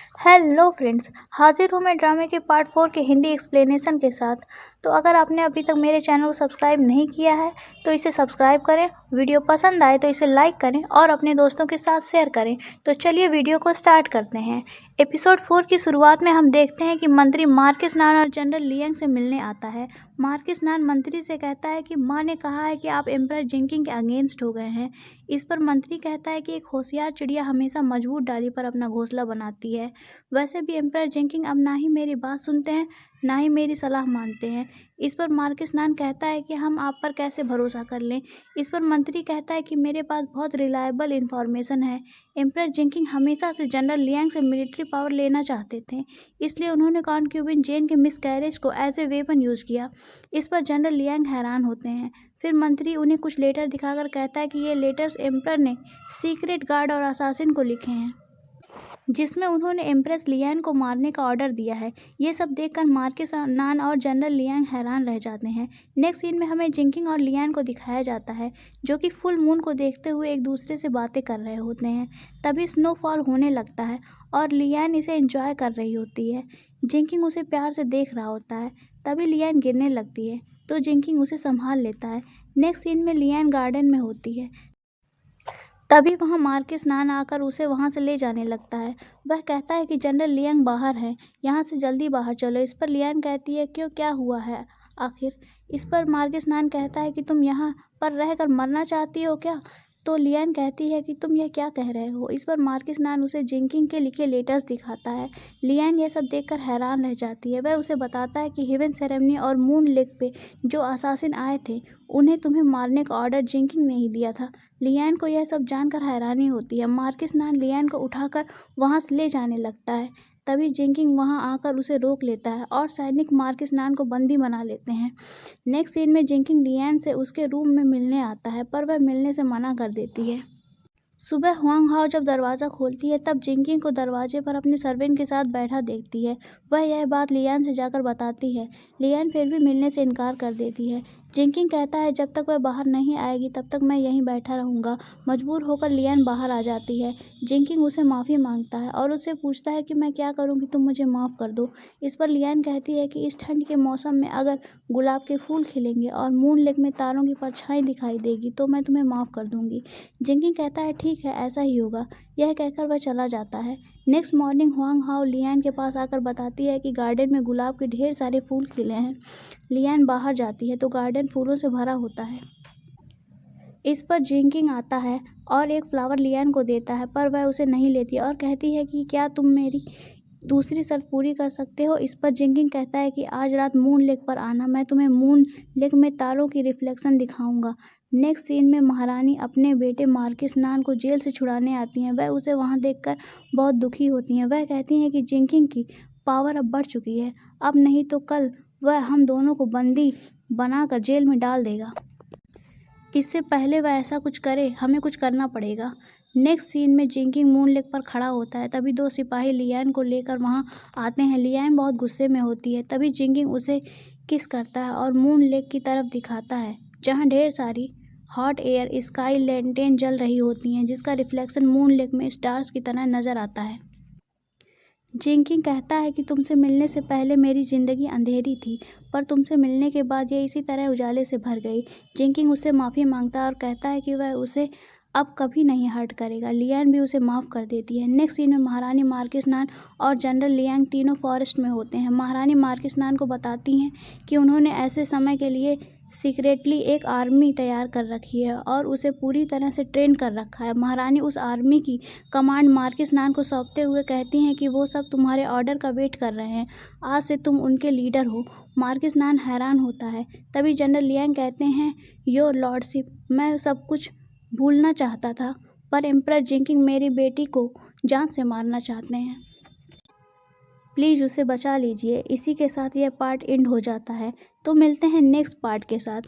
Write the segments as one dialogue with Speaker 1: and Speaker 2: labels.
Speaker 1: Hello friends, हाजिर हूँ मैं ड्रामे के पार्ट 4 के हिंदी एक्सप्लेनेशन के साथ। तो अगर आपने अभी तक मेरे चैनल को सब्सक्राइब नहीं किया है तो इसे सब्सक्राइब करें, वीडियो पसंद आए तो इसे लाइक करें और अपने दोस्तों के साथ शेयर करें। तो चलिए वीडियो को स्टार्ट करते हैं। एपिसोड 4 की शुरुआत में हम देखते हैं कि मंत्री मार्किस नान और जनरल लियांग से मिलने आता है। मार्किस नान मंत्री से कहता है कि माँ ने कहा है कि आप एम्परर जिंकिंग के अगेंस्ट हो गए हैं। इस पर मंत्री कहता है कि एक होशियार चिड़िया हमेशा मजबूत डाली पर अपना घोंसला बनाती है। वैसे भी एम्परर जिंकिंग अब ना ही मेरी बात सुनते हैं ना ही मेरी सलाह मानते हैं। इस पर मार्किस नान कहता है कि हम आप पर कैसे भरोसा कर लें। इस पर मंत्री कहता है कि मेरे पास बहुत रिलायबल इंफॉर्मेशन है। एम्परर जिंकिंग हमेशा से जनरल लियांग से मिलिट्री पावर लेना चाहते थे, इसलिए उन्होंने कॉन्क्यूबिन जेन के मिसकैरेज को एज ए वेपन यूज़ किया। इस पर जनरल लियांग हैरान होते हैं। फिर मंत्री उन्हें कुछ लेटर दिखाकर कहता है कि ये लेटर्स एम्परर ने सीक्रेट गार्ड और असासिन को लिखे हैं, जिसमें उन्होंने एम्प्रेस लियान को मारने का ऑर्डर दिया है। ये सब देखकर मार्किस नान और जनरल लियांग हैरान रह जाते हैं। नेक्स्ट सीन में हमें जिंकिंग और लियान को दिखाया जाता है, जो कि फुल मून को देखते हुए एक दूसरे से बातें कर रहे होते हैं। तभी स्नोफॉल होने लगता है और लियान इसे एंजॉय कर रही होती है। जिंकिंग उसे प्यार से देख रहा होता है। तभी लियान गिरने लगती है तो जिंकिंग उसे संभाल लेता है। नेक्स्ट सीन में लियान गार्डन में होती है। तभी वहाँ मार्किस नान आकर उसे वहाँ से ले जाने लगता है। वह कहता है कि जनरल लियांग बाहर हैं, यहाँ से जल्दी बाहर चलो। इस पर लियान कहती है क्यों, क्या हुआ है आखिर। इस पर मार्किस नान कहता है कि तुम यहाँ पर रहकर मरना चाहती हो क्या। तो लियान कहती है कि तुम यह क्या कह रहे हो। इस पर मार्किस नान उसे जिंकिंग के लिखे लेटर्स दिखाता है। लियान यह सब देखकर हैरान रह जाती है। वह उसे बताता है कि हेवन सेरेमनी और मून लेक पे जो असासिन आए थे उन्हें तुम्हें मारने का ऑर्डर जिंकिंग ने ही दिया था। लियान को यह सब जानकर हैरानी होती है। मार्किस नान लियान को उठाकर वहाँ से ले जाने लगता है। तभी जिंकिंग वहाँ आकर उसे रोक लेता है और सैनिक मार्किस नान को बंदी बना लेते हैं। नेक्स्ट सीन में जिंकिंग लियान से उसके रूम में मिलने आता है, पर वह मिलने से मना कर देती है। सुबह हुआंग हाओ जब दरवाज़ा खोलती है तब जिंकिंग को दरवाजे पर अपने सर्वेंट के साथ बैठा देखती है। वह यह बात लियान से जाकर बताती है। लियान फिर भी मिलने से इनकार कर देती है। जिंकिंग कहता है जब तक वह बाहर नहीं आएगी तब तक मैं यहीं बैठा रहूँगा। मजबूर होकर लियान बाहर आ जाती है। जिंकिंग उसे माफ़ी मांगता है और उससे पूछता है कि मैं क्या करूँ कि तुम मुझे माफ़ कर दो। इस पर लियान कहती है कि इस ठंड के मौसम में अगर गुलाब के फूल खिलेंगे और मून लेक में तारों की परछाई दिखाई देगी तो मैं तुम्हें माफ़ कर दूंगी। जिंकिंग कहता है ठीक है, ऐसा ही होगा। यह कहकर वह चला जाता है। नेक्स्ट मॉर्निंग हुआंग हाओ लियान के पास आकर बताती है कि गार्डन में गुलाब के ढेर सारे फूल खिले हैं। लियान बाहर जाती है तो गार्डन फूलों से भरा होता है। इस पर जिंकिंग आता है और एक फ्लावर लियान को देता है, पर वह उसे नहीं लेती और कहती है कि क्या तुम मेरी दूसरी शर्त पूरी कर सकते हो। इस पर जिंकिंग कहता है कि आज रात मून लेक पर आना, मैं तुम्हें मून लेक में तारों की रिफ्लेक्शन दिखाऊंगा। नेक्स्ट सीन में महारानी अपने बेटे मार्किस नान को जेल से छुड़ाने आती हैं। वह उसे वहां देखकर बहुत दुखी होती हैं। वह कहती हैं कि जिंकिंग की पावर अब बढ़ चुकी है, अब नहीं तो कल वह हम दोनों को बंदी बनाकर जेल में डाल देगा। इससे पहले वह ऐसा कुछ करे हमें कुछ करना पड़ेगा। नेक्स्ट सीन में जिंकिंग मून लेक पर खड़ा होता है। तभी दो सिपाही लियान को लेकर वहां आते हैं। लियान बहुत गुस्से में होती है। तभी जिंकिंग उसे किस करता है और मून लेक की तरफ दिखाता है, जहां ढेर सारी हॉट एयर स्काई लैंटेन जल रही होती हैं, जिसका रिफ्लेक्शन मून लेक में स्टार्स की तरह नजर आता है। जिंकिंग कहता है कि तुमसे मिलने से पहले मेरी ज़िंदगी अंधेरी थी, पर तुमसे मिलने के बाद ये इसी तरह उजाले से भर गई। जिंकिंग उससे माफ़ी मांगता है और कहता है कि वह उसे अब कभी नहीं हर्ट करेगा। लियान भी उसे माफ़ कर देती है। नेक्स्ट सीन में महारानी मार्किस नान और जनरल लियांग तीनों फॉरेस्ट में होते हैं। महारानी मार्किस नान को बताती हैं कि उन्होंने ऐसे समय के लिए सीक्रेटली एक आर्मी तैयार कर रखी है और उसे पूरी तरह से ट्रेन कर रखा है। महारानी उस आर्मी की कमांड मार्किस नान को सौंपते हुए कहती हैं कि वो सब तुम्हारे ऑर्डर का वेट कर रहे हैं, आज से तुम उनके लीडर हो। मार्किस नान हैरान होता है। तभी जनरल लियांग कहते हैं योर लॉर्डशिप, मैं सब कुछ भूलना चाहता था, पर एम्परर जिंकिंग मेरी बेटी को जान से मारना चाहते हैं, प्लीज़ उसे बचा लीजिए। इसी के साथ यह पार्ट एंड हो जाता है। तो मिलते हैं नेक्स्ट पार्ट के साथ।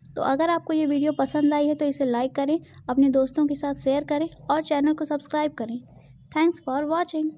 Speaker 1: तो अगर आपको ये वीडियो पसंद आई है तो इसे लाइक करें, अपने दोस्तों के साथ शेयर करें और चैनल को सब्सक्राइब करें। Thanks for watching.